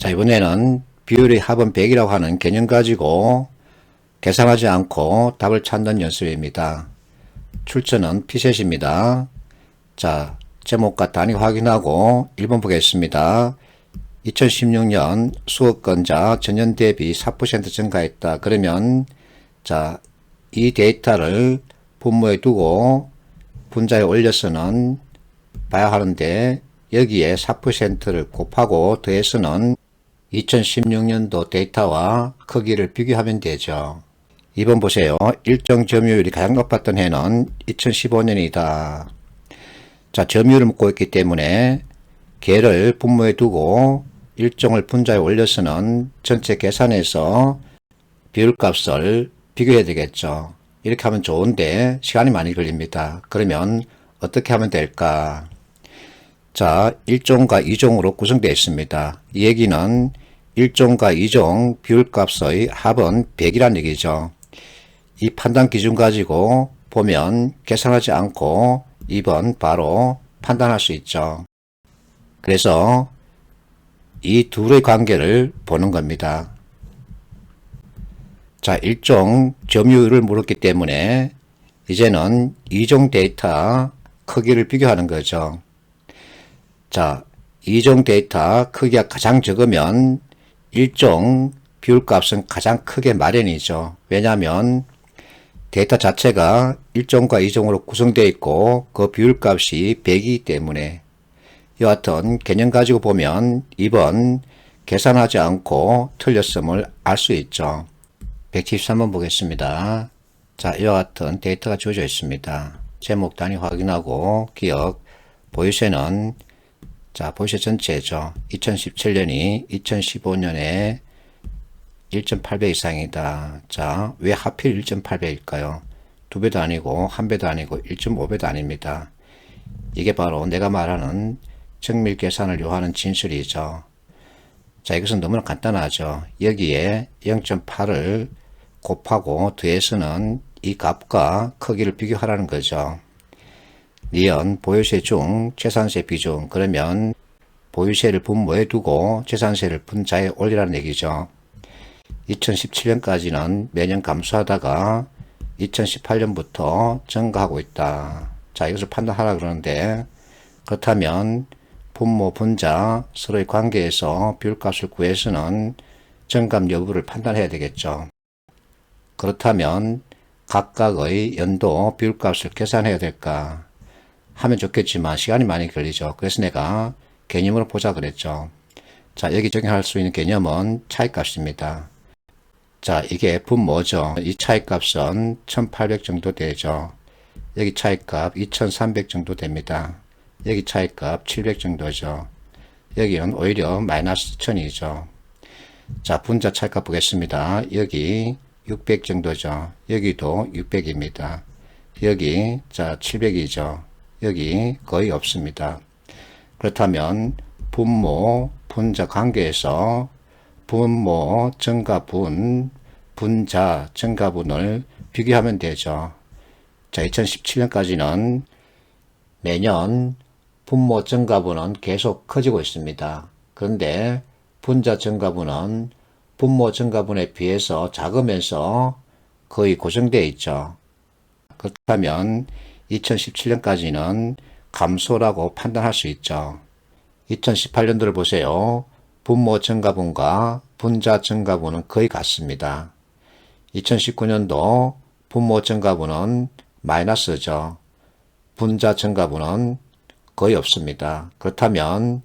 자, 이번에는 비율의 합은 100이라고 하는 개념 가지고 계산하지 않고 답을 찾는 연습입니다. 출처는 피셋입니다. 자, 제목과 단위 확인하고 1번 보겠습니다. 2016년 수억건자 전년 대비 4% 증가했다. 그러면 자, 이 데이터를 분모에 두고 분자에 올려서는 봐야 하는데 여기에 4%를 곱하고 더해서는 2016년도 데이터와 크기를 비교하면 되죠. 2번 보세요. 일정 점유율이 가장 높았던 해는 2015년이다. 자, 점유율을 묻고 있기 때문에 개를 분모에 두고 일정을 분자에 올려서는 전체 계산해서 비율값을 비교해야 되겠죠. 이렇게 하면 좋은데 시간이 많이 걸립니다. 그러면 어떻게 하면 될까? 자, 1종과 2종으로 구성되어 있습니다. 이 얘기는 1종과 2종 비율값의 합은 100이란 얘기죠. 이 판단 기준 가지고 보면 계산하지 않고 2번 바로 판단할 수 있죠. 그래서 이 둘의 관계를 보는 겁니다. 자, 1종 점유율을 물었기 때문에 이제는 2종 데이터 크기를 비교하는 거죠. 자, 2종 데이터 크기가 가장 적으면 1종 비율값은 가장 크게 마련이죠. 왜냐하면 데이터 자체가 1종과 2종으로 구성되어 있고 그 비율값이 100이기 때문에 여하튼 개념 가지고 보면 2번 계산하지 않고 틀렸음을 알 수 있죠. 173번 보겠습니다. 자, 이와 같은 데이터가 주어져 있습니다. 제목 단위 확인하고 기억 보유세는 자, 보유세 전체죠. 2017년이 2015년에 1.8배 이상이다. 자, 왜 하필 1.8배일까요? 2배도 아니고 1배도 아니고 1.5배도 아닙니다. 이게 바로 내가 말하는 정밀 계산을 요하는 진술이죠. 자, 이것은 너무나 간단하죠. 여기에 0.8을 곱하고 더해서는 이 값과 크기를 비교하라는 거죠. 니은 보유세 중 재산세 비중, 그러면 보유세를 분모에 두고 재산세를 분자에 올리라는 얘기죠. 2017년까지는 매년 감소하다가 2018년부터 증가하고 있다. 자, 이것을 판단하라 그러는데 그렇다면 분모, 분자 서로의 관계에서 비율값을 구해서는 증감 여부를 판단해야 되겠죠. 그렇다면 각각의 연도 비율값을 계산해야 될까 하면 좋겠지만 시간이 많이 걸리죠. 그래서 내가 개념으로 보자 그랬죠. 자, 여기 적용할 수 있는 개념은 차이값입니다. 자, 이게 분모죠. 이 차이값은 1800 정도 되죠. 여기 차이값 2300 정도 됩니다. 여기 차이값 700 정도죠. 여기는 오히려 마이너스 1000이죠. 자, 분자 차이값 보겠습니다. 여기 600 정도죠. 여기도 600입니다. 여기 자 700이죠. 여기 거의 없습니다. 그렇다면 분모, 분자 관계에서 분모 증가분, 분자 증가분을 비교하면 되죠. 자, 2017년까지는 매년 분모 증가분은 계속 커지고 있습니다. 그런데 분자 증가분은 분모 증가분에 비해서 작으면서 거의 고정되어 있죠. 그렇다면 2017년까지는 감소라고 판단할 수 있죠. 2018년도를 보세요. 분모 증가분과 분자 증가분은 거의 같습니다. 2019년도 분모 증가분은 마이너스죠. 분자 증가분은 거의 없습니다. 그렇다면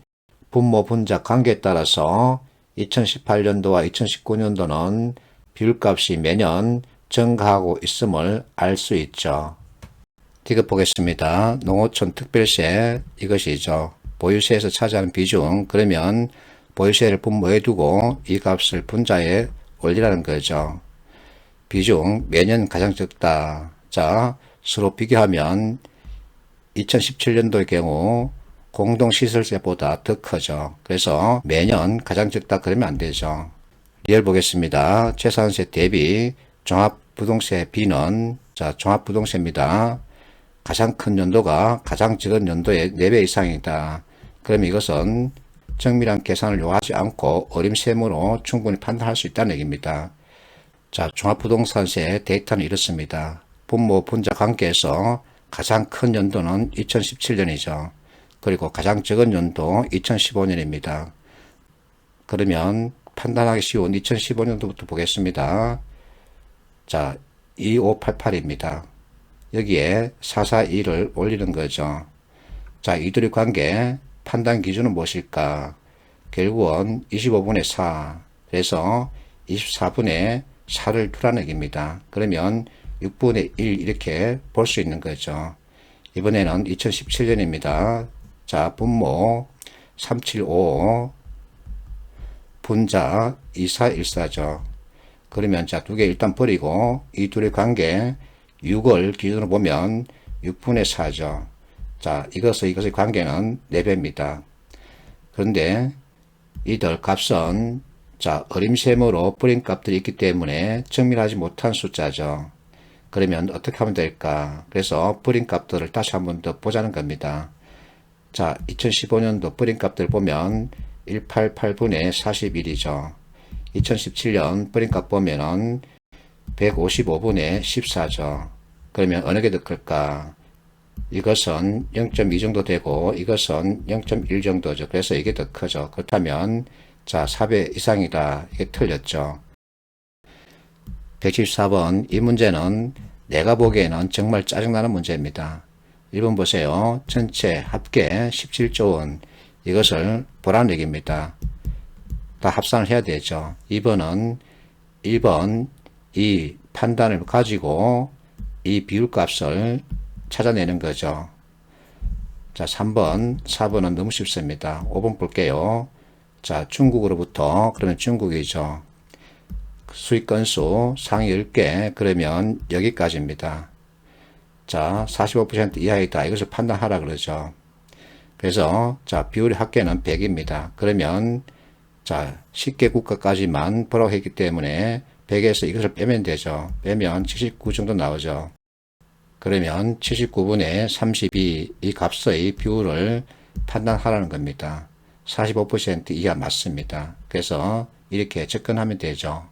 분모 분자 관계에 따라서 2018년도와 2019년도는 비율값이 매년 증가하고 있음을 알 수 있죠. 디귿 보겠습니다. 농어촌 특별세 이것이죠. 보유세에서 차지하는 비중, 그러면 보유세를 분모에 두고 이 값을 분자에 올리라는 거죠. 비중 매년 가장 적다. 자, 서로 비교하면 2017년도의 경우 공동시설세보다 더 크죠. 그래서 매년 가장 적다 그러면 안 되죠. 리얼 보겠습니다. 재산세 대비 종합부동세 B는 자, 종합부동세입니다. 가장 큰 연도가 가장 적은 연도의 4배 이상이다. 그럼 이것은 정밀한 계산을 요하지 않고 어림셈으로 충분히 판단할 수 있다는 얘기입니다. 자, 종합부동산세 데이터는 이렇습니다. 분모 분자 관계에서 가장 큰 연도는 2017년이죠. 그리고 가장 적은 연도 2015년입니다. 그러면 판단하기 쉬운 2015년도부터 보겠습니다. 자, 2588입니다. 여기에 442를 올리는 거죠. 자, 이들의 관계 판단 기준은 무엇일까? 결국은 25분의 4. 그래서 24분의 4를 두라는 얘기입니다. 그러면 6분의 1 이렇게 볼 수 있는 거죠. 이번에는 2017년입니다. 자, 분모 375 분자 2414죠. 그러면 자, 두 개 일단 버리고 이 둘의 관계 6을 기준으로 보면 6분의 4죠. 자, 이것의 관계는 4배입니다. 그런데 이들 값은 자, 어림셈으로 뿌린 값들이 있기 때문에 정밀하지 못한 숫자죠. 그러면 어떻게 하면 될까? 그래서 뿌린 값들을 다시 한번 더 보자는 겁니다. 자, 2015년도 뿌린 값들 보면 188분의 41이죠. 2017년 뿌린 값 보면은 155분의 14죠. 그러면 어느 게 더 클까? 이것은 0.2 정도 되고 이것은 0.1 정도죠. 그래서 이게 더 크죠. 그렇다면 자, 4배 이상이다. 이게 틀렸죠. 174번 이 문제는 내가 보기에는 정말 짜증나는 문제입니다. 1번 보세요. 전체 합계 17조 원 이것을 보라는 얘기입니다. 다 합산을 해야 되죠. 2번은 1번 이 판단을 가지고 이 비율값을 찾아내는 거죠. 자, 3번, 4번은 너무 쉽습니다. 5번 볼게요. 자, 중국으로부터 그러면 중국이죠. 수익 건수 상위 10개 그러면 여기까지입니다. 자, 45% 이하이다. 이것을 판단하라 그러죠. 그래서 자, 비율의 합계는 100입니다. 그러면 자, 10개 국가까지만 보라고 했기 때문에 100에서 이것을 빼면 되죠. 빼면 79 정도 나오죠. 그러면 79분의 32 이 값의 비율을 판단하라는 겁니다. 45% 이하 맞습니다. 그래서 이렇게 접근하면 되죠.